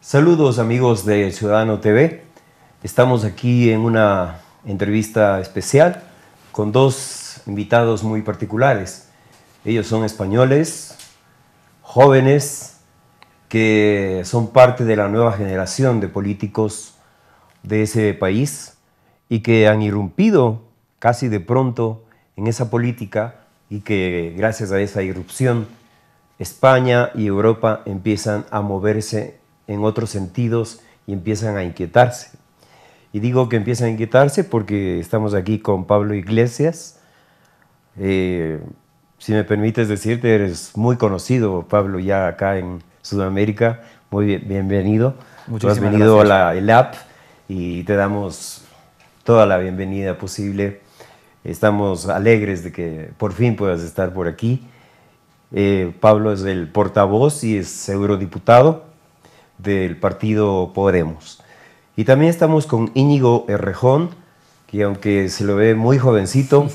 Saludos amigos de Ciudadano TV. Estamos aquí en una entrevista especial con dos invitados muy particulares. Ellos son españoles, jóvenes, que son parte de la nueva generación de políticos de ese país y que han irrumpido casi de pronto en esa política y que gracias a esa irrupción España y Europa empiezan a moverse en otros sentidos y empiezan a inquietarse. Y digo que empiezan a inquietarse porque estamos aquí con Pablo Iglesias. Si me permites decirte, eres muy conocido, Pablo, ya acá en Sudamérica. Muy bienvenido. Muchísimas Tú has venido gracias. a la ELAP y te damos toda la bienvenida posible. Estamos alegres de que por fin puedas estar por aquí. Pablo es el portavoz y es eurodiputado del partido Podemos. Y también estamos con Íñigo Errejón, que aunque se lo ve muy jovencito,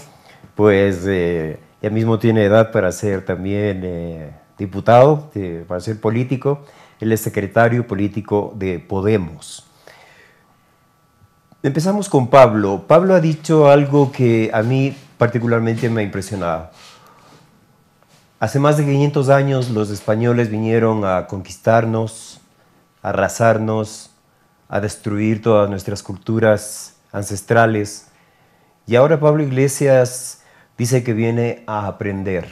pues ya mismo tiene edad para ser también diputado, para ser político. Él es secretario político de Podemos. Empezamos con Pablo. Pablo ha dicho algo que a mí particularmente me ha impresionado. Hace más de 500 años los españoles vinieron a conquistarnos, a arrasarnos, a destruir todas nuestras culturas ancestrales. Y ahora Pablo Iglesias dice que viene a aprender.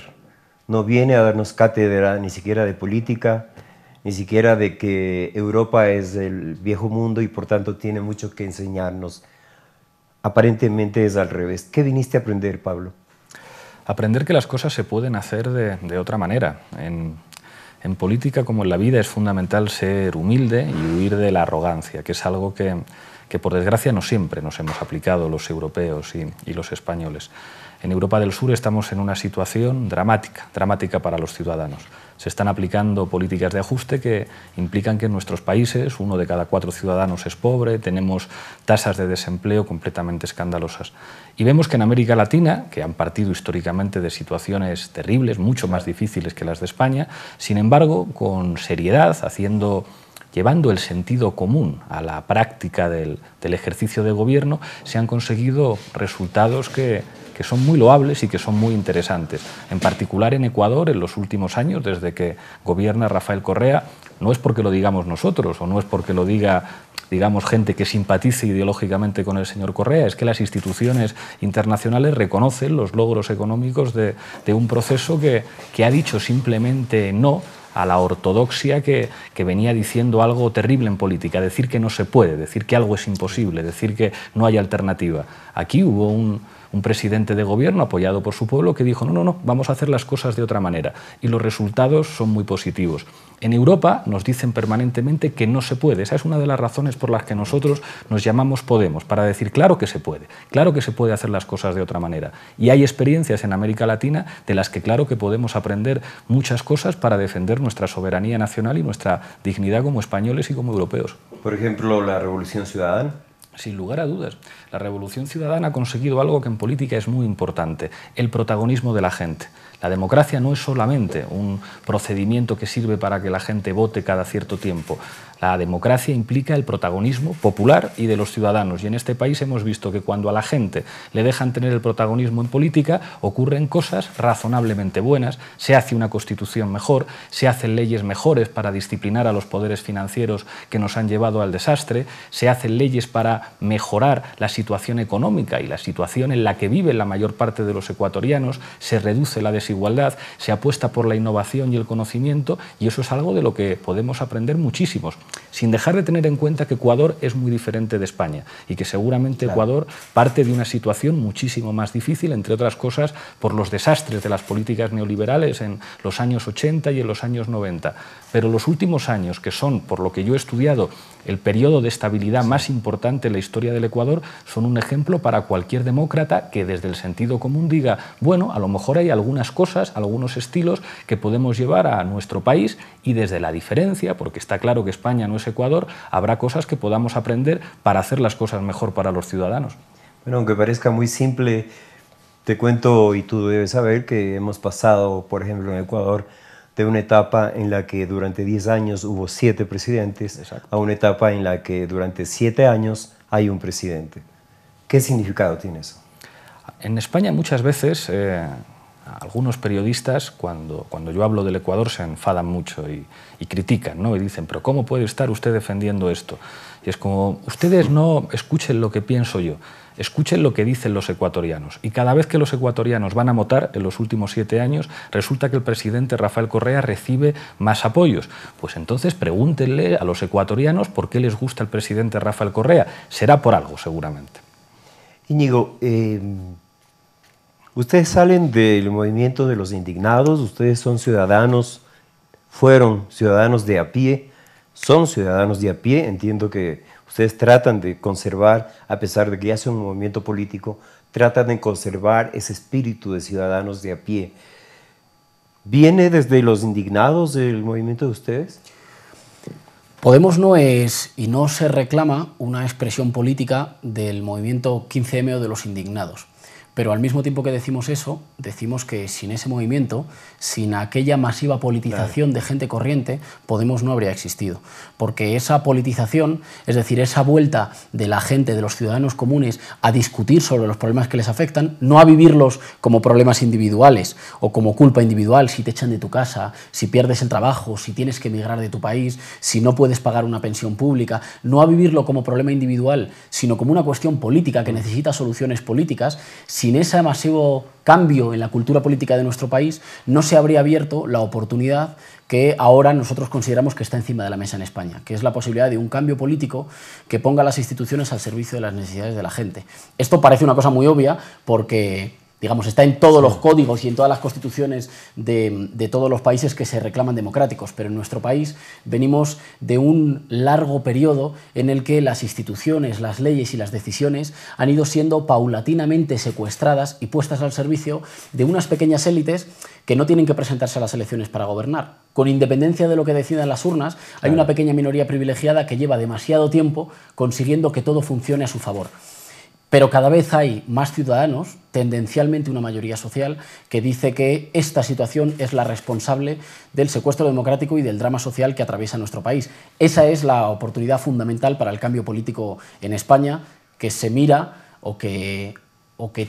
No viene a darnos cátedra ni siquiera de política, ni siquiera de que Europa es el viejo mundo y por tanto tiene mucho que enseñarnos. Aparentemente es al revés. ¿Qué viniste a aprender, Pablo? Aprender que las cosas se pueden hacer de otra manera. En política, como en la vida, es fundamental ser humilde y huir de la arrogancia, que es algo que por desgracia no siempre nos hemos aplicado los europeos y los españoles. En Europa del Sur estamos en una situación dramática para los ciudadanos. Se están aplicando políticas de ajuste que implican que en nuestros países 1 de cada 4 ciudadanos es pobre, tenemos tasas de desempleo completamente escandalosas. Y vemos que en América Latina, que han partido históricamente de situaciones terribles, mucho más difíciles que las de España, sin embargo, con seriedad, llevando el sentido común a la práctica del ejercicio de gobierno, se han conseguido resultados que son muy loables y que son muy interesantes. En particular en Ecuador, en los últimos años, desde que gobierna Rafael Correa, no es porque lo digamos nosotros o no es porque lo diga, digamos, gente que simpatice ideológicamente con el señor Correa, es que las instituciones internacionales reconocen los logros económicos de un proceso que ha dicho simplemente no a la ortodoxia que venía diciendo algo terrible en política, decir que no se puede, decir que algo es imposible, decir que no hay alternativa. Aquí hubo un presidente de gobierno apoyado por su pueblo que dijo no, vamos a hacer las cosas de otra manera y los resultados son muy positivos. En Europa nos dicen permanentemente que no se puede. Esa es una de las razones por las que nosotros nos llamamos Podemos, para decir claro que se puede hacer las cosas de otra manera. Y hay experiencias en América Latina de las que claro que podemos aprender muchas cosas para defender nuestra soberanía nacional y nuestra dignidad como españoles y como europeos. Por ejemplo, la Revolución Ciudadana. Sin lugar a dudas, la Revolución Ciudadana ha conseguido algo que en política es muy importante, el protagonismo de la gente. La democracia no es solamente un procedimiento que sirve para que la gente vote cada cierto tiempo. La democracia implica el protagonismo popular y de los ciudadanos. Y en este país hemos visto que cuando a la gente le dejan tener el protagonismo en política, ocurren cosas razonablemente buenas, se hace una constitución mejor, se hacen leyes mejores para disciplinar a los poderes financieros que nos han llevado al desastre, se hacen leyes para mejorar la situación económica y la situación en la que viven la mayor parte de los ecuatorianos, se reduce la desigualdad, se apuesta por la innovación y el conocimiento, y eso es algo de lo que podemos aprender muchísimos. Sin dejar de tener en cuenta que Ecuador es muy diferente de España y que seguramente Ecuador parte de una situación muchísimo más difícil, entre otras cosas por los desastres de las políticas neoliberales en los años 80 y en los años 90. Pero los últimos años, que son, por lo que yo he estudiado, el periodo de estabilidad más importante en la historia del Ecuador, son un ejemplo para cualquier demócrata que desde el sentido común diga, bueno, a lo mejor hay algunas cosas, algunos estilos que podemos llevar a nuestro país y desde la diferencia, porque está claro que España no es Ecuador, habrá cosas que podamos aprender para hacer las cosas mejor para los ciudadanos. Bueno, aunque parezca muy simple, te cuento, y tú debes saber, que hemos pasado, por ejemplo, en Ecuador, de una etapa en la que durante 10 años hubo 7 presidentes, a una etapa en la que durante 7 años hay un presidente. ¿Qué significado tiene eso? En España muchas veces algunos periodistas, cuando yo hablo del Ecuador, se enfadan mucho y critican, ¿no? Y dicen, pero ¿cómo puede estar usted defendiendo esto? Y es como, ustedes no escuchen lo que pienso yo, escuchen lo que dicen los ecuatorianos. Y cada vez que los ecuatorianos van a votar, en los últimos 7 años, resulta que el presidente Rafael Correa recibe más apoyos. Pues entonces pregúntenle a los ecuatorianos por qué les gusta el presidente Rafael Correa. Será por algo, seguramente. Íñigo, ustedes salen del movimiento de los indignados, ustedes son ciudadanos, fueron ciudadanos de a pie, son ciudadanos de a pie, entiendo que ustedes tratan de conservar, a pesar de que ya sea un movimiento político, tratan de conservar ese espíritu de ciudadanos de a pie. ¿Viene desde los indignados el movimiento de ustedes? Podemos no es y no se reclama una expresión política del movimiento 15M o de los indignados. Pero al mismo tiempo que decimos eso, decimos que sin ese movimiento, sin aquella masiva politización de gente corriente, Podemos no habría existido. Porque esa politización, es decir, esa vuelta de la gente, de los ciudadanos comunes, a discutir sobre los problemas que les afectan, no a vivirlos como problemas individuales o como culpa individual, si te echan de tu casa, si pierdes el trabajo, si tienes que emigrar de tu país, si no puedes pagar una pensión pública, no a vivirlo como problema individual, sino como una cuestión política que necesita soluciones políticas. Sin ese masivo cambio en la cultura política de nuestro país, no se habría abierto la oportunidad que ahora nosotros consideramos que está encima de la mesa en España, que es la posibilidad de un cambio político que ponga las instituciones al servicio de las necesidades de la gente. Esto parece una cosa muy obvia porque, digamos, está en todos los códigos y en todas las constituciones de todos los países que se reclaman democráticos, pero en nuestro país venimos de un largo periodo en el que las instituciones, las leyes y las decisiones han ido siendo paulatinamente secuestradas y puestas al servicio de unas pequeñas élites que no tienen que presentarse a las elecciones para gobernar. Con independencia de lo que decidan las urnas, hay una pequeña minoría privilegiada que lleva demasiado tiempo consiguiendo que todo funcione a su favor. Pero cada vez hay más ciudadanos, tendencialmente una mayoría social, que dice que esta situación es la responsable del secuestro democrático y del drama social que atraviesa nuestro país. Esa es la oportunidad fundamental para el cambio político en España, que se mira o que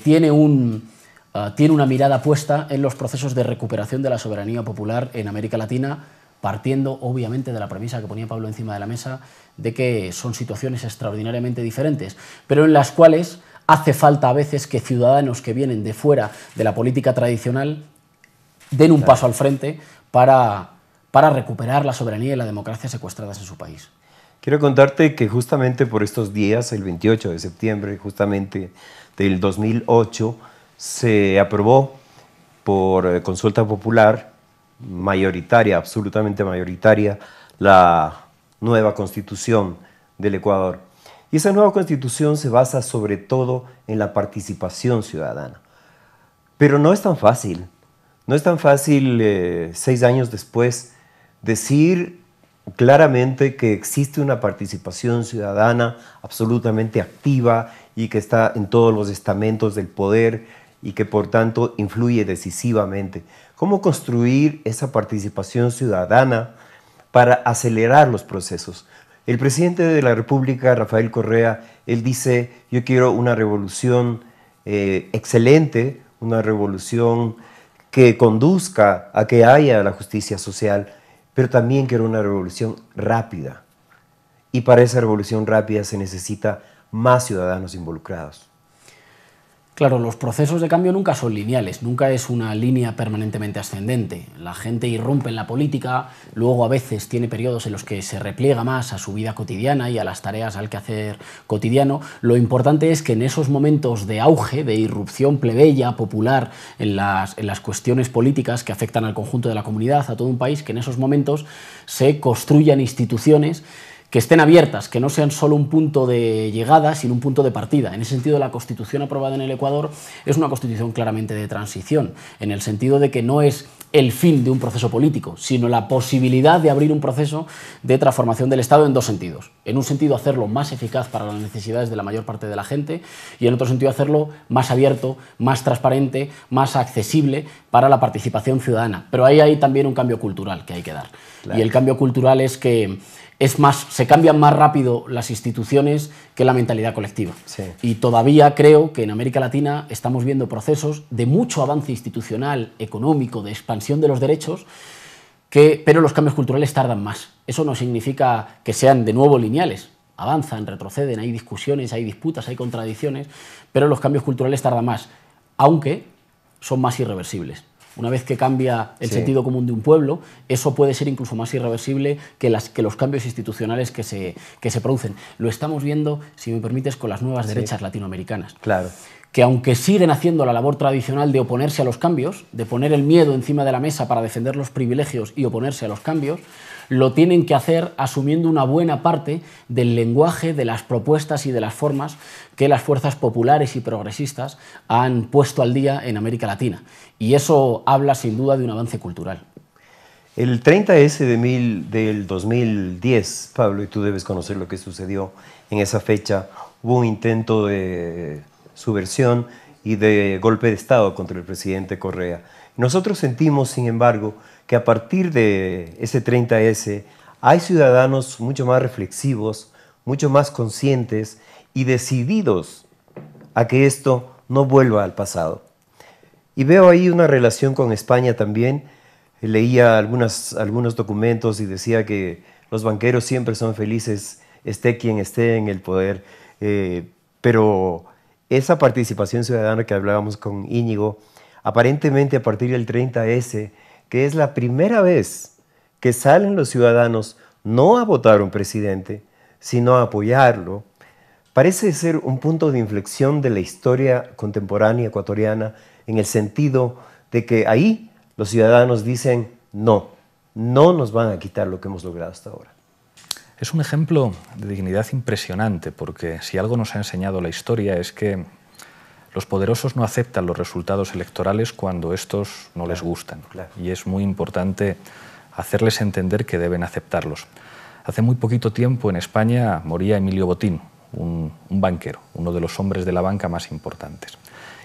tiene una mirada puesta en los procesos de recuperación de la soberanía popular en América Latina, partiendo obviamente de la premisa que ponía Pablo encima de la mesa de que son situaciones extraordinariamente diferentes, pero en las cuales hace falta a veces que ciudadanos que vienen de fuera de la política tradicional den un paso al frente para recuperar la soberanía y la democracia secuestradas en su país. Quiero contarte que justamente por estos días, el 28 de septiembre justamente del 2008, se aprobó por consulta popular mayoritaria, absolutamente mayoritaria, la nueva Constitución del Ecuador. Y esa nueva Constitución se basa sobre todo en la participación ciudadana. Pero no es tan fácil. No es tan fácil 6 años después decir claramente que existe una participación ciudadana absolutamente activa y que está en todos los estamentos del poder y que por tanto influye decisivamente. ¿Cómo construir esa participación ciudadana para acelerar los procesos? El presidente de la República, Rafael Correa, él dice, yo quiero una revolución excelente, una revolución que conduzca a que haya la justicia social, pero también quiero una revolución rápida. Y para esa revolución rápida se necesita más ciudadanos involucrados. Claro, los procesos de cambio nunca son lineales, nunca es una línea permanentemente ascendente. La gente irrumpe en la política, luego a veces tiene periodos en los que se repliega más a su vida cotidiana y a las tareas al quehacer cotidiano. Lo importante es que en esos momentos de auge, de irrupción plebeya, popular, en las cuestiones políticas que afectan al conjunto de la comunidad, a todo un país, que en esos momentos se construyan instituciones que estén abiertas, que no sean solo un punto de llegada, sino un punto de partida. En ese sentido, la Constitución aprobada en el Ecuador es una Constitución claramente de transición, en el sentido de que no es el fin de un proceso político, sino la posibilidad de abrir un proceso de transformación del Estado en dos sentidos. En un sentido, hacerlo más eficaz para las necesidades de la mayor parte de la gente, y en otro sentido, hacerlo más abierto, más transparente, más accesible para la participación ciudadana. Pero ahí hay también un cambio cultural que hay que dar. Claro. Y el cambio cultural es que se cambian más rápido las instituciones que la mentalidad colectiva. Sí. Y todavía creo que en América Latina estamos viendo procesos de mucho avance institucional, económico, de expansión de los derechos, pero los cambios culturales tardan más. Eso no significa que sean de nuevo lineales. Avanzan, retroceden, hay discusiones, hay disputas, hay contradicciones, pero los cambios culturales tardan más, aunque son más irreversibles. Una vez que cambia el sentido común de un pueblo, eso puede ser incluso más irreversible que los cambios institucionales que se producen. Lo estamos viendo, si me permites, con las nuevas derechas latinoamericanas. Claro. Que aunque siguen haciendo la labor tradicional de oponerse a los cambios, de poner el miedo encima de la mesa para defender los privilegios y oponerse a los cambios, lo tienen que hacer asumiendo una buena parte del lenguaje, de las propuestas y de las formas que las fuerzas populares y progresistas han puesto al día en América Latina. Y eso habla sin duda de un avance cultural. El 30S del 2010, Pablo, y tú debes conocer lo que sucedió en esa fecha, hubo un intento de subversión y de golpe de Estado contra el presidente Correa. Nosotros sentimos, sin embargo, que a partir de ese 30S hay ciudadanos mucho más reflexivos, mucho más conscientes y decididos a que esto no vuelva al pasado. Y veo ahí una relación con España también. Leía algunos documentos y decía que los banqueros siempre son felices, esté quien esté en el poder, pero esa participación ciudadana que hablábamos con Íñigo, aparentemente a partir del 30S, que es la primera vez que salen los ciudadanos no a votar a un presidente, sino a apoyarlo, parece ser un punto de inflexión de la historia contemporánea ecuatoriana, en el sentido de que ahí los ciudadanos dicen no nos van a quitar lo que hemos logrado hasta ahora. Es un ejemplo de dignidad impresionante, porque si algo nos ha enseñado la historia es que los poderosos no aceptan los resultados electorales cuando estos no les gustan. Claro. Y es muy importante hacerles entender que deben aceptarlos. Hace muy poquito tiempo en España moría Emilio Botín, un banquero, uno de los hombres de la banca más importantes.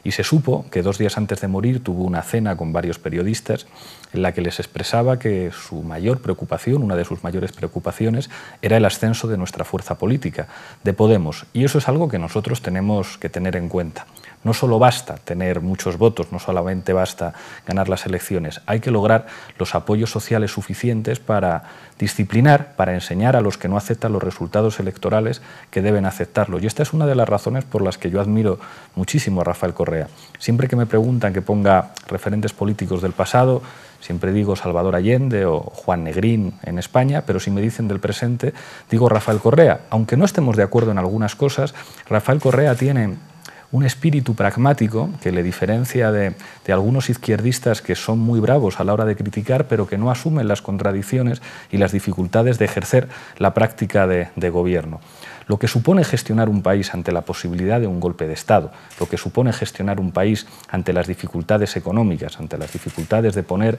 Y se supo que 2 días antes de morir tuvo una cena con varios periodistas en la que les expresaba que su mayor preocupación, una de sus mayores preocupaciones, era el ascenso de nuestra fuerza política, de Podemos. Y eso es algo que nosotros tenemos que tener en cuenta. No solo basta tener muchos votos, no solamente basta ganar las elecciones, hay que lograr los apoyos sociales suficientes para disciplinar, para enseñar a los que no aceptan los resultados electorales que deben aceptarlos. Y esta es una de las razones por las que yo admiro muchísimo a Rafael Correa. Siempre que me preguntan que ponga referentes políticos del pasado, siempre digo Salvador Allende o Juan Negrín en España, pero si me dicen del presente, digo Rafael Correa. Aunque no estemos de acuerdo en algunas cosas, Rafael Correa tiene un espíritu pragmático que le diferencia de algunos izquierdistas que son muy bravos a la hora de criticar, pero que no asumen las contradicciones y las dificultades de ejercer la práctica de gobierno. Lo que supone gestionar un país ante la posibilidad de un golpe de Estado, lo que supone gestionar un país ante las dificultades económicas, ante las dificultades de poner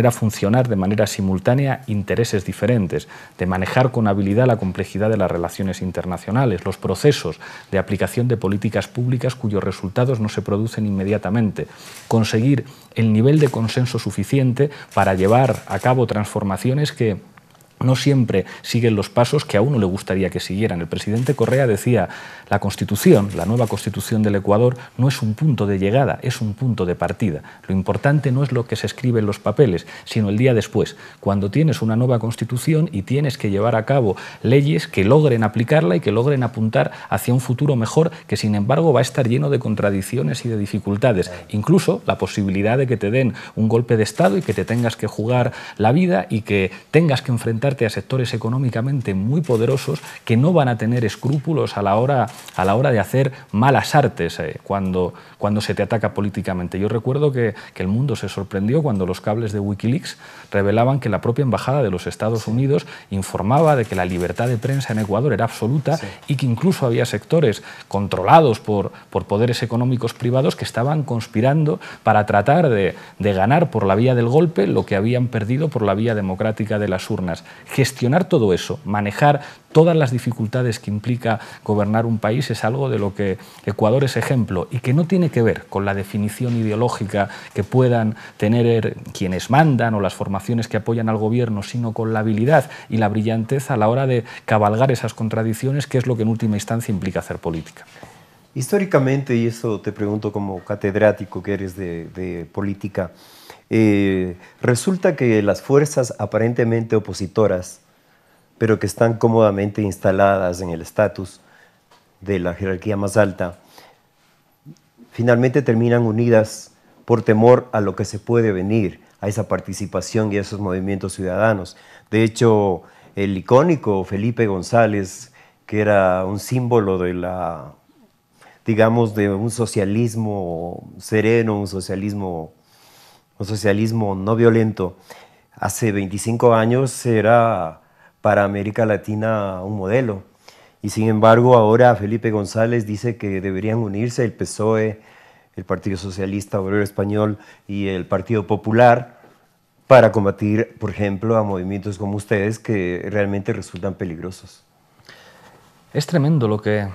a funcionar de manera simultánea intereses diferentes, de manejar con habilidad la complejidad de las relaciones internacionales, los procesos de aplicación de políticas públicas cuyos resultados no se producen inmediatamente, conseguir el nivel de consenso suficiente para llevar a cabo transformaciones que no siempre siguen los pasos que a uno le gustaría que siguieran. El presidente Correa decía, la Constitución, la nueva Constitución del Ecuador, no es un punto de llegada, es un punto de partida. Lo importante no es lo que se escribe en los papeles, sino el día después, cuando tienes una nueva Constitución y tienes que llevar a cabo leyes que logren aplicarla y que logren apuntar hacia un futuro mejor, que sin embargo va a estar lleno de contradicciones y de dificultades. Incluso la posibilidad de que te den un golpe de Estado y que te tengas que jugar la vida y que tengas que enfrentar enfrentarte a sectores económicamente muy poderosos que no van a tener escrúpulos a la hora de hacer malas artes cuando se te ataca políticamente. Yo recuerdo que el mundo se sorprendió cuando los cables de Wikileaks revelaban que la propia Embajada de los Estados Unidos informaba de que la libertad de prensa en Ecuador era absoluta y que incluso había sectores controlados por poderes económicos privados que estaban conspirando para tratar de ganar por la vía del golpe lo que habían perdido por la vía democrática de las urnas. Gestionar todo eso, manejar todas las dificultades que implica gobernar un país es algo de lo que Ecuador es ejemplo y que no tiene que ver con la definición ideológica que puedan tener quienes mandan o las formaciones que apoyan al gobierno, sino con la habilidad y la brillantez a la hora de cabalgar esas contradicciones, que es lo que en última instancia implica hacer política. Históricamente, y eso te pregunto como catedrático que eres de política, resulta que las fuerzas aparentemente opositoras, pero que están cómodamente instaladas en el estatus de la jerarquía más alta, finalmente terminan unidas por temor a lo que se puede venir, a esa participación y a esos movimientos ciudadanos. De hecho, el icónico Felipe González, que era un símbolo de la, digamos, de un socialismo sereno, un socialismo no violento, hace 25 años era para América Latina un modelo. Y sin embargo, ahora Felipe González dice que deberían unirse el PSOE, el Partido Socialista Obrero Español y el Partido Popular para combatir, por ejemplo, a movimientos como ustedes que realmente resultan peligrosos. Es tremendo lo que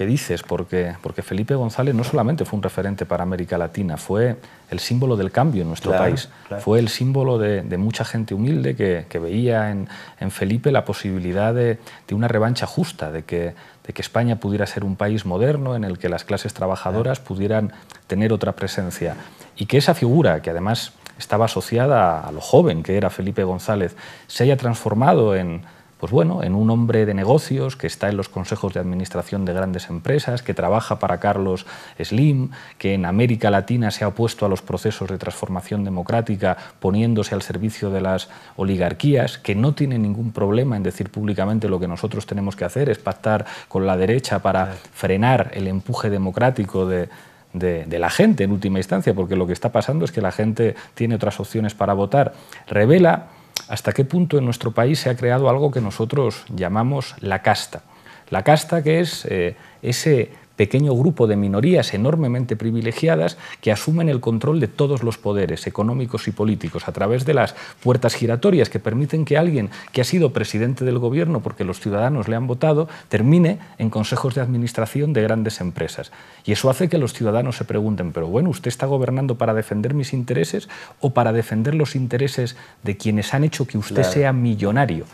dices, porque Felipe González no solamente fue un referente para América Latina, fue el símbolo del cambio en nuestro país. Claro. Fue el símbolo de mucha gente humilde que veía en Felipe la posibilidad de una revancha justa, de que España pudiera ser un país moderno en el que las clases trabajadoras pudieran tener otra presencia. Y que esa figura, que además estaba asociada a lo joven que era Felipe González, se haya transformado en un hombre de negocios que está en los consejos de administración de grandes empresas, que trabaja para Carlos Slim, que en América Latina se ha opuesto a los procesos de transformación democrática poniéndose al servicio de las oligarquías, que no tiene ningún problema en decir públicamente lo que nosotros tenemos que hacer es pactar con la derecha para frenar el empuje democrático de la gente en última instancia, porque lo que está pasando es que la gente tiene otras opciones para votar. Revela hasta qué punto en nuestro país se ha creado algo que nosotros llamamos la casta. La casta, que es ese pequeño grupo de minorías enormemente privilegiadas que asumen el control de todos los poderes económicos y políticos a través de las puertas giratorias que permiten que alguien que ha sido presidente del gobierno porque los ciudadanos le han votado termine en consejos de administración de grandes empresas. Y eso hace que los ciudadanos se pregunten, pero bueno, ¿usted está gobernando para defender mis intereses o para defender los intereses de quienes han hecho que usted sea millonario,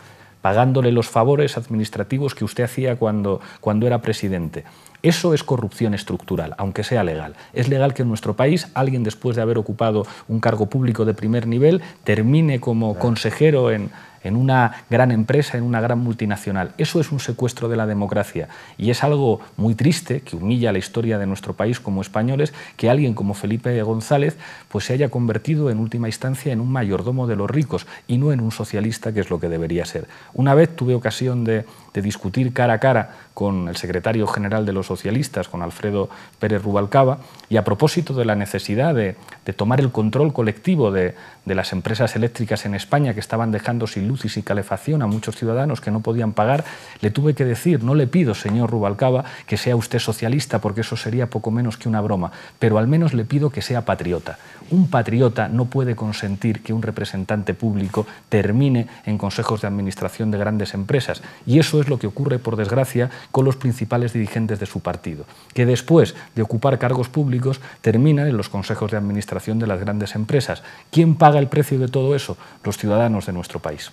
pagándole los favores administrativos que usted hacía cuando era presidente? Eso es corrupción estructural, aunque sea legal. Es legal que en nuestro país alguien, después de haber ocupado un cargo público de primer nivel, termine como consejero en una gran empresa, en una gran multinacional. Eso es un secuestro de la democracia y es algo muy triste, que humilla la historia de nuestro país como españoles, que alguien como Felipe González pues se haya convertido en última instancia en un mayordomo de los ricos y no en un socialista, que es lo que debería ser. Una vez tuve ocasión de discutir cara a cara con el secretario general de los socialistas, con Alfredo Pérez Rubalcaba, y a propósito de la necesidad de tomar el control colectivo de las empresas eléctricas en España, que estaban dejando sin luz y sin calefacción a muchos ciudadanos que no podían pagar, le tuve que decir: no le pido, señor Rubalcaba, que sea usted socialista, porque eso sería poco menos que una broma, pero al menos le pido que sea patriota. Un patriota no puede consentir que un representante público termine en consejos de administración de grandes empresas, y eso es lo que ocurre, por desgracia, con los principales dirigentes de su partido, que después de ocupar cargos públicos terminan en los consejos de administración de las grandes empresas. ¿Quién paga el precio de todo eso? Los ciudadanos de nuestro país.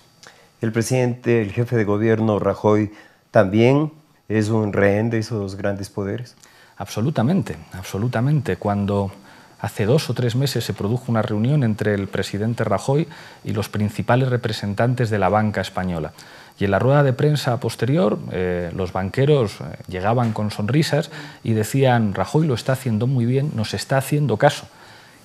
El presidente, el jefe de gobierno, Rajoy, también es un rehén de esos grandes poderes. Absolutamente, absolutamente. Cuando hace 2 o 3 meses se produjo una reunión entre el presidente Rajoy y los principales representantes de la banca española. Y en la rueda de prensa posterior, los banqueros llegaban con sonrisas y decían: Rajoy lo está haciendo muy bien, nos está haciendo caso.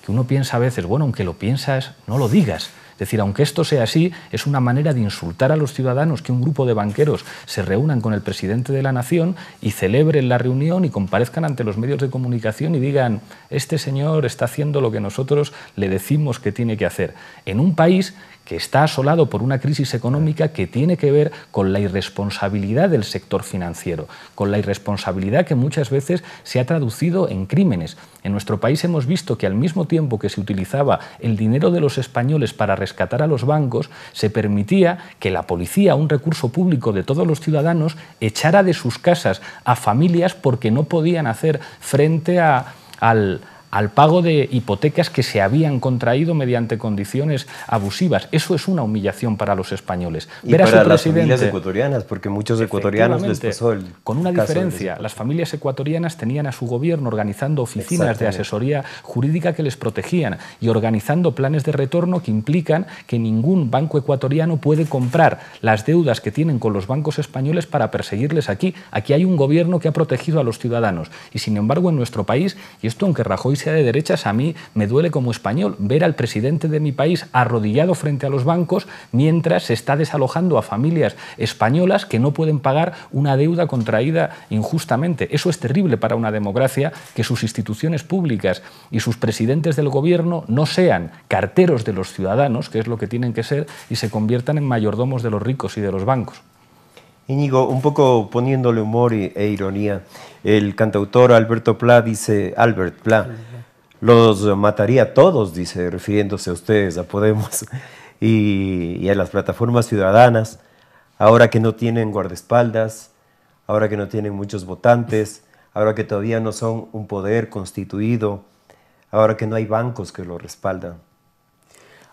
Que uno piensa a veces, bueno, aunque lo piensas, no lo digas. decir, aunque esto sea así, es una manera de insultar a los ciudadanos que un grupo de banqueros se reúnan con el presidente de la nación y celebren la reunión y comparezcan ante los medios de comunicación y digan, este señor está haciendo lo que nosotros le decimos que tiene que hacer. En un país que está asolado por una crisis económica que tiene que ver con la irresponsabilidad del sector financiero, con la irresponsabilidad que muchas veces se ha traducido en crímenes. En nuestro país hemos visto que al mismo tiempo que se utilizaba el dinero de los españoles para rescatar a los bancos, se permitía que la policía, un recurso público de todos los ciudadanos, echara de sus casas a familias porque no podían hacer frente al pago de hipotecas que se habían contraído mediante condiciones abusivas. Eso es una humillación para los españoles. Y ver para las familias ecuatorianas, porque muchos ecuatorianos les pasó el con una diferencia, las familias ecuatorianas tenían a su gobierno organizando oficinas de asesoría jurídica que les protegían y organizando planes de retorno que implican que ningún banco ecuatoriano puede comprar las deudas que tienen con los bancos españoles para perseguirles aquí. Aquí hay un gobierno que ha protegido a los ciudadanos y, sin embargo, en nuestro país, y esto aunque Rajoy sea de derechas, a mí me duele como español ver al presidente de mi país arrodillado frente a los bancos mientras se está desalojando a familias españolas que no pueden pagar una deuda contraída injustamente. Eso es terrible para una democracia, que sus instituciones públicas y sus presidentes del gobierno no sean carteros de los ciudadanos, que es lo que tienen que ser, y se conviertan en mayordomos de los ricos y de los bancos. Íñigo, un poco poniéndole humor e ironía, el cantautor Albert Pla dice, los mataría a todos, dice, refiriéndose a ustedes, a Podemos y a las plataformas ciudadanas, ahora que no tienen guardaespaldas, ahora que no tienen muchos votantes, ahora que todavía no son un poder constituido, ahora que no hay bancos que lo respaldan.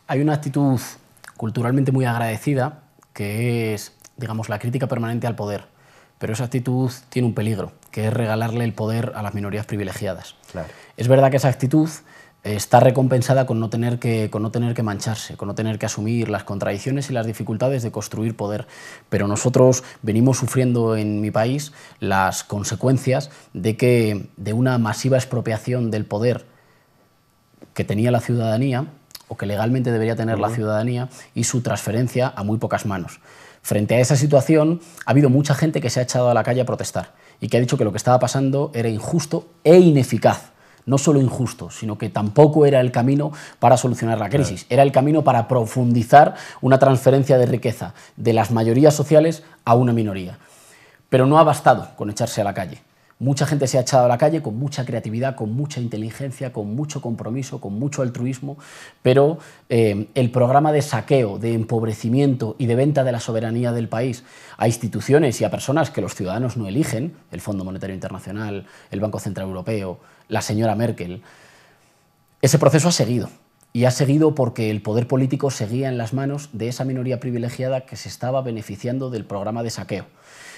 Hay una actitud culturalmente muy agradecida que es, digamos, la crítica permanente al poder, pero esa actitud tiene un peligro, que es regalarle el poder a las minorías privilegiadas. Claro. Es verdad que esa actitud está recompensada con no tener que mancharse, con no tener que asumir las contradicciones y las dificultades de construir poder, pero nosotros venimos sufriendo en mi país las consecuencias de una masiva expropiación del poder que tenía la ciudadanía, o que legalmente debería tener la ciudadanía, y su transferencia a muy pocas manos. Frente a esa situación, ha habido mucha gente que se ha echado a la calle a protestar y que ha dicho que lo que estaba pasando era injusto e ineficaz. No solo injusto, sino que tampoco era el camino para solucionar la crisis. Era el camino para profundizar una transferencia de riqueza de las mayorías sociales a una minoría. Pero no ha bastado con echarse a la calle. Mucha gente se ha echado a la calle con mucha creatividad, con mucha inteligencia, con mucho compromiso, con mucho altruismo, pero el programa de saqueo, de empobrecimiento y de venta de la soberanía del país a instituciones y a personas que los ciudadanos no eligen, el Fondo Monetario Internacional, el Banco Central Europeo, la señora Merkel, ese proceso ha seguido. Y ha seguido porque el poder político seguía en las manos de esa minoría privilegiada que se estaba beneficiando del programa de saqueo.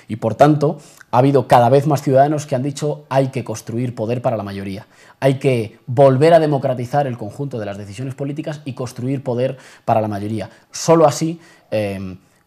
Y por tanto, ha habido cada vez más ciudadanos que han dicho hay que construir poder para la mayoría. Hay que volver a democratizar el conjunto de las decisiones políticas y construir poder para la mayoría. Solo así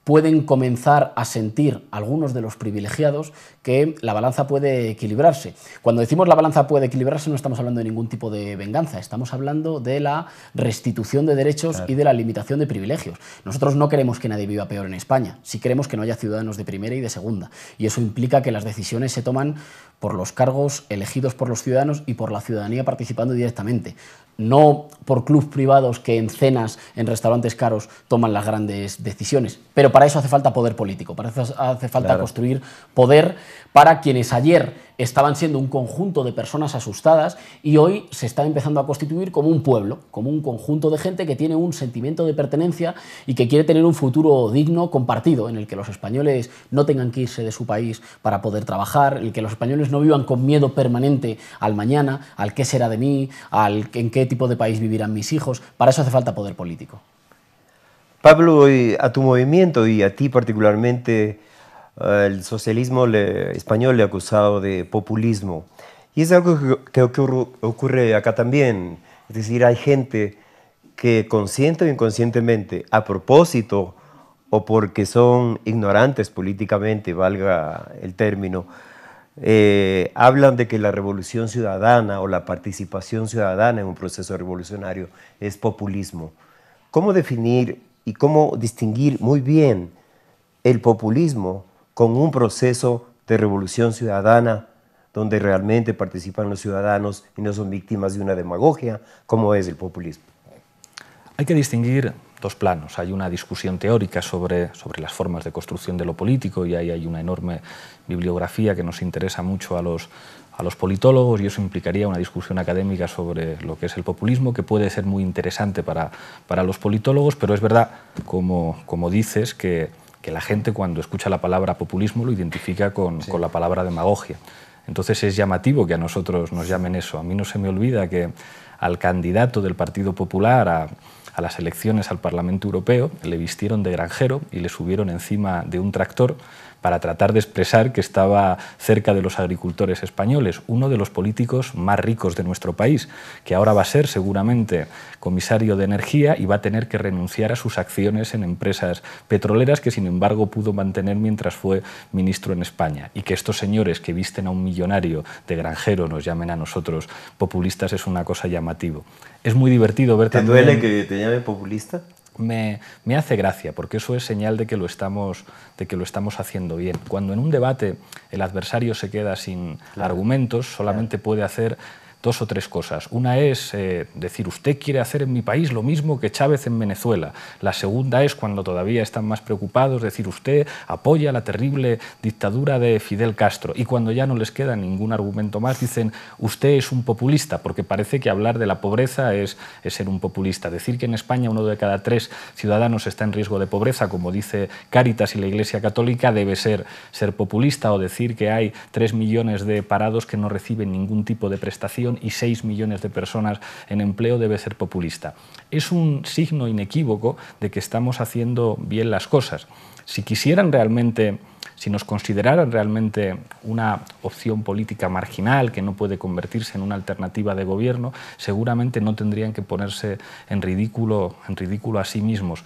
pueden comenzar a sentir algunos de los privilegiados que la balanza puede equilibrarse. Cuando decimos la balanza puede equilibrarse no estamos hablando de ningún tipo de venganza, estamos hablando de la restitución de derechos y de la limitación de privilegios. Nosotros no queremos que nadie viva peor en España, sí queremos que no haya ciudadanos de primera y de segunda, y eso implica que las decisiones se toman por los cargos elegidos por los ciudadanos y por la ciudadanía participando directamente, no por clubs privados que en cenas, en restaurantes caros, toman las grandes decisiones. Pero para eso hace falta poder político, para eso hace falta construir poder para quienes ayer estaban siendo un conjunto de personas asustadas y hoy se está empezando a constituir como un pueblo, como un conjunto de gente que tiene un sentimiento de pertenencia y que quiere tener un futuro digno compartido, en el que los españoles no tengan que irse de su país para poder trabajar, en el que los españoles no vivan con miedo permanente al mañana, al qué será de mí, al en qué tipo de país vivirán mis hijos. Para eso hace falta poder político. Pablo, a tu movimiento y a ti particularmente, el socialismo español le ha acusado de populismo. Y es algo que ocurre acá también. Es decir, hay gente que consciente o inconscientemente, a propósito o porque son ignorantes políticamente, valga el término, hablan de que la revolución ciudadana o la participación ciudadana en un proceso revolucionario es populismo. ¿cómo definir y cómo distinguir muy bien el populismo con un proceso de revolución ciudadana donde realmente participan los ciudadanos y no son víctimas de una demagogia, como es el populismo? Hay que distinguir dos planos. Hay una discusión teórica sobre las formas de construcción de lo político y ahí hay una enorme bibliografía que nos interesa mucho a los politólogos y eso implicaría una discusión académica sobre lo que es el populismo, que puede ser muy interesante para los politólogos, pero es verdad, como dices, que la gente cuando escucha la palabra populismo lo identifica con la palabra demagogia. Entonces es llamativo que a nosotros nos llamen eso. A mí no se me olvida que al candidato del Partido Popular a las elecciones al Parlamento Europeo le vistieron de granjero y le subieron encima de un tractor para tratar de expresar que estaba cerca de los agricultores españoles, uno de los políticos más ricos de nuestro país, que ahora va a ser seguramente comisario de Energía y va a tener que renunciar a sus acciones en empresas petroleras que sin embargo pudo mantener mientras fue ministro en España. Y que estos señores que visten a un millonario de granjero nos llamen a nosotros populistas es una cosa llamativa. Es muy divertido ver también... ¿Te duele que te llamen populista? Me hace gracia, porque eso es señal de que lo estamos haciendo bien. Cuando en un debate el adversario se queda sin argumentos, solamente puede hacer dos o tres cosas. Una es decir, usted quiere hacer en mi país lo mismo que Chávez en Venezuela. La segunda es, cuando todavía están más preocupados, decir, usted apoya la terrible dictadura de Fidel Castro. Y cuando ya no les queda ningún argumento más, dicen, usted es un populista, porque parece que hablar de la pobreza es ser un populista. Decir que en España 1 de cada 3 ciudadanos está en riesgo de pobreza, como dice Cáritas y la Iglesia Católica, debe ser populista, o decir que hay 3 millones de parados que no reciben ningún tipo de prestación y 6 millones de personas en empleo debe ser populista. Es un signo inequívoco de que estamos haciendo bien las cosas. Si quisieran realmente, si nos consideraran realmente una opción política marginal que no puede convertirse en una alternativa de gobierno, seguramente no tendrían que ponerse en ridículo a sí mismos.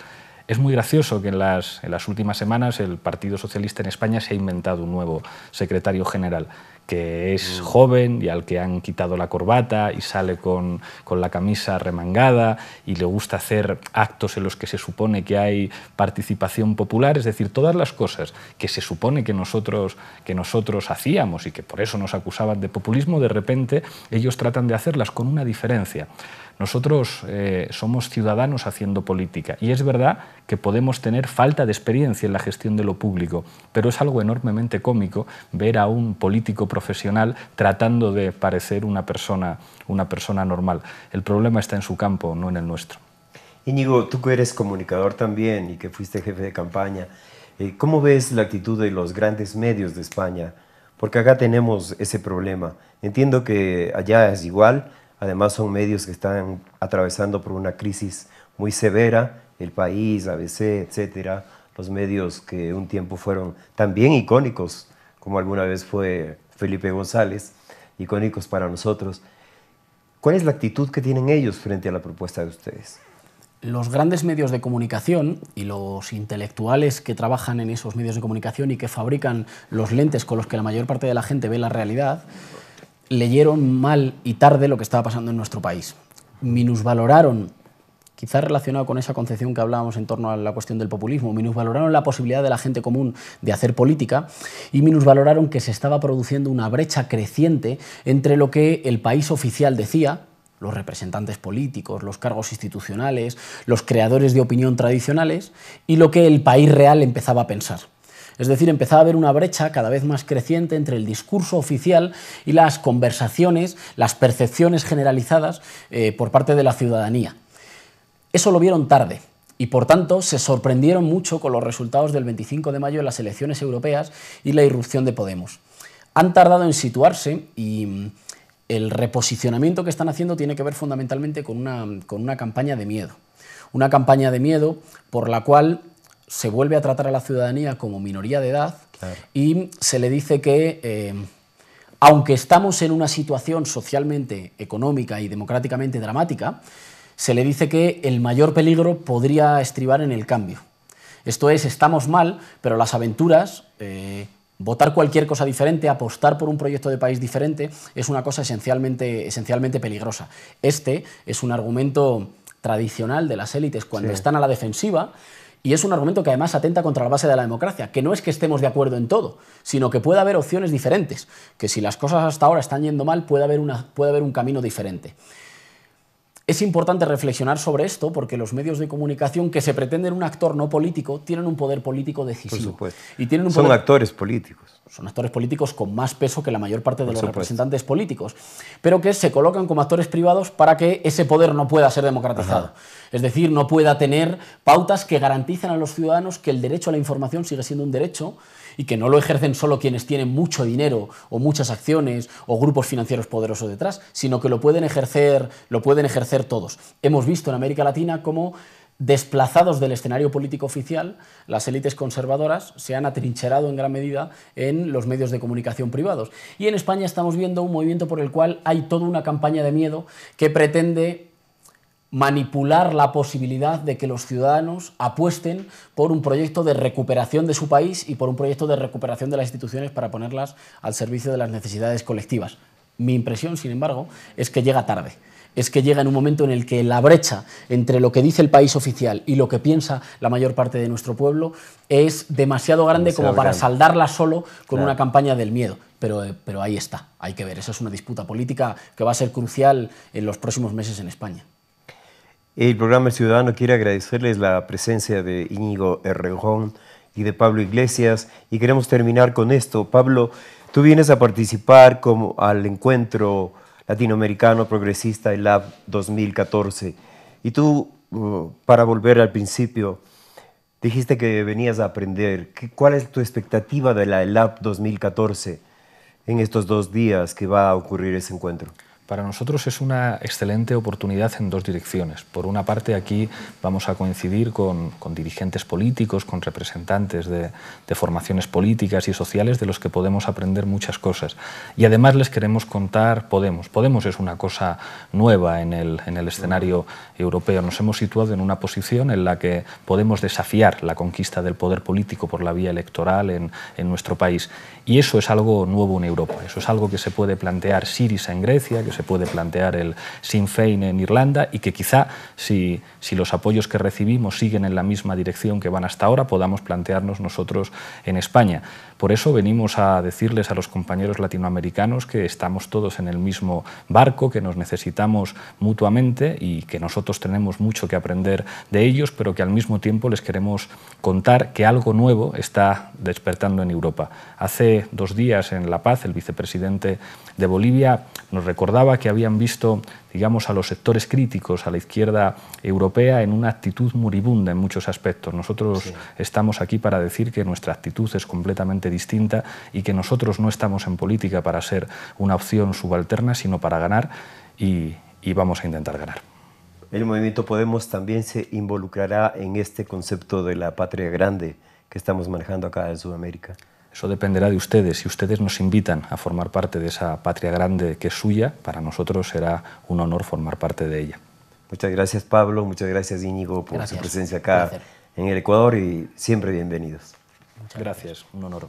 Es muy gracioso que en las últimas semanas el Partido Socialista en España se ha inventado un nuevo secretario general, que es joven y al que han quitado la corbata y sale con la camisa remangada y le gusta hacer actos en los que se supone que hay participación popular, es decir, todas las cosas que se supone que nosotros hacíamos y que por eso nos acusaban de populismo, de repente ellos tratan de hacerlas con una diferencia. Nosotros somos ciudadanos haciendo política y es verdad que podemos tener falta de experiencia en la gestión de lo público, pero es algo enormemente cómico ver a un político profesional tratando de parecer una persona normal. El problema está en su campo, no en el nuestro. Íñigo, tú que eres comunicador también y que fuiste jefe de campaña, ¿cómo ves la actitud de los grandes medios de España? Porque acá tenemos ese problema. Entiendo que allá es igual. Además son medios que están atravesando por una crisis muy severa, El País, ABC, etcétera, los medios que un tiempo fueron también icónicos, como alguna vez fue Felipe González, icónicos para nosotros. ¿Cuál es la actitud que tienen ellos frente a la propuesta de ustedes? Los grandes medios de comunicación y los intelectuales que trabajan en esos medios de comunicación y que fabrican los lentes con los que la mayor parte de la gente ve la realidad, leyeron mal y tarde lo que estaba pasando en nuestro país. Minusvaloraron, quizás relacionado con esa concepción que hablábamos en torno a la cuestión del populismo, minusvaloraron la posibilidad de la gente común de hacer política y minusvaloraron que se estaba produciendo una brecha creciente entre lo que el país oficial decía, los representantes políticos, los cargos institucionales, los creadores de opinión tradicionales, y lo que el país real empezaba a pensar. Es decir, empezaba a haber una brecha cada vez más creciente entre el discurso oficial y las conversaciones, las percepciones generalizadas por parte de la ciudadanía. Eso lo vieron tarde y, por tanto, se sorprendieron mucho con los resultados del 25 de mayo en las elecciones europeas y la irrupción de Podemos. Han tardado en situarse y el reposicionamiento que están haciendo tiene que ver fundamentalmente con una campaña de miedo. Una campaña de miedo por la cual se vuelve a tratar a la ciudadanía como minoría de edad, claro, y se le dice que, aunque estamos en una situación socialmente, económica y democráticamente dramática, se le dice que el mayor peligro podría estribar en el cambio. Esto es, estamos mal, pero las aventuras, votar cualquier cosa diferente, apostar por un proyecto de país diferente, es una cosa esencialmente peligrosa. Este es un argumento tradicional de las élites cuando Sí. están a la defensiva, y es un argumento que además atenta contra la base de la democracia, que no es que estemos de acuerdo en todo, sino que puede haber opciones diferentes, que si las cosas hasta ahora están yendo mal, puede haber un camino diferente. Es importante reflexionar sobre esto porque los medios de comunicación que se pretenden un actor no político tienen un poder político decisivo. Por supuesto. Y tienen un Son poder... actores políticos. Son actores políticos con más peso que la mayor parte de los supuesto. representantes políticos, pero que se colocan como actores privados para que ese poder no pueda ser democratizado. Es decir, no pueda tener pautas que garanticen a los ciudadanos que el derecho a la información sigue siendo un derecho y que no lo ejercen solo quienes tienen mucho dinero o muchas acciones o grupos financieros poderosos detrás, sino que lo pueden ejercer todos. Hemos visto en América Latina cómo, desplazados del escenario político oficial, las élites conservadoras se han atrincherado en gran medida en los medios de comunicación privados. Y en España estamos viendo un movimiento por el cual hay toda una campaña de miedo que pretende manipular la posibilidad de que los ciudadanos apuesten por un proyecto de recuperación de su país y por un proyecto de recuperación de las instituciones para ponerlas al servicio de las necesidades colectivas. Mi impresión, sin embargo, es que llega tarde. Es que llega en un momento en el que la brecha entre lo que dice el país oficial y lo que piensa la mayor parte de nuestro pueblo es demasiado grande como para saldarla solo con una campaña del miedo. Pero ahí está, hay que ver. Esa es una disputa política que va a ser crucial en los próximos meses en España. El programa El Ciudadano quiere agradecerles la presencia de Íñigo Errejón y de Pablo Iglesias, y queremos terminar con esto. Pablo, tú vienes a participar al encuentro latinoamericano progresista ELAB 2014, y tú, para volver al principio, dijiste que venías a aprender. ¿Cuál es tu expectativa de la ELAB 2014 en estos 2 días que va a ocurrir ese encuentro? Para nosotros es una excelente oportunidad en 2 direcciones. Por una parte, aquí vamos a coincidir con dirigentes políticos, con representantes de formaciones políticas y sociales de los que podemos aprender muchas cosas. Y además les queremos contar Podemos. Podemos es una cosa nueva en el escenario europeo. Nos hemos situado en una posición en la que podemos desafiar la conquista del poder político por la vía electoral en nuestro país. Y eso es algo nuevo en Europa. Eso es algo que se puede plantear Syriza en Grecia, que se puede plantear el Sinn Féin en Irlanda, y que quizá, si los apoyos que recibimos siguen en la misma dirección que van hasta ahora, podamos plantearnos nosotros en España. Por eso venimos a decirles a los compañeros latinoamericanos que estamos todos en el mismo barco, que nos necesitamos mutuamente y que nosotros tenemos mucho que aprender de ellos, pero que al mismo tiempo les queremos contar que algo nuevo está despertando en Europa. Hace 2 días en La Paz, el vicepresidente de Bolivia nos recordaba que habían visto, digamos, a los sectores críticos, a la izquierda europea, en una actitud moribunda en muchos aspectos. Nosotros estamos aquí para decir que nuestra actitud es completamente distinta y que nosotros no estamos en política para ser una opción subalterna, sino para ganar, y vamos a intentar ganar. El movimiento Podemos también se involucrará en este concepto de la patria grande que estamos manejando acá en Sudamérica. Eso dependerá de ustedes. Si ustedes nos invitan a formar parte de esa patria grande que es suya, para nosotros será un honor formar parte de ella. Muchas gracias, Pablo. Muchas gracias, Íñigo, por su presencia acá en el Ecuador, y siempre bienvenidos. Gracias, un honor.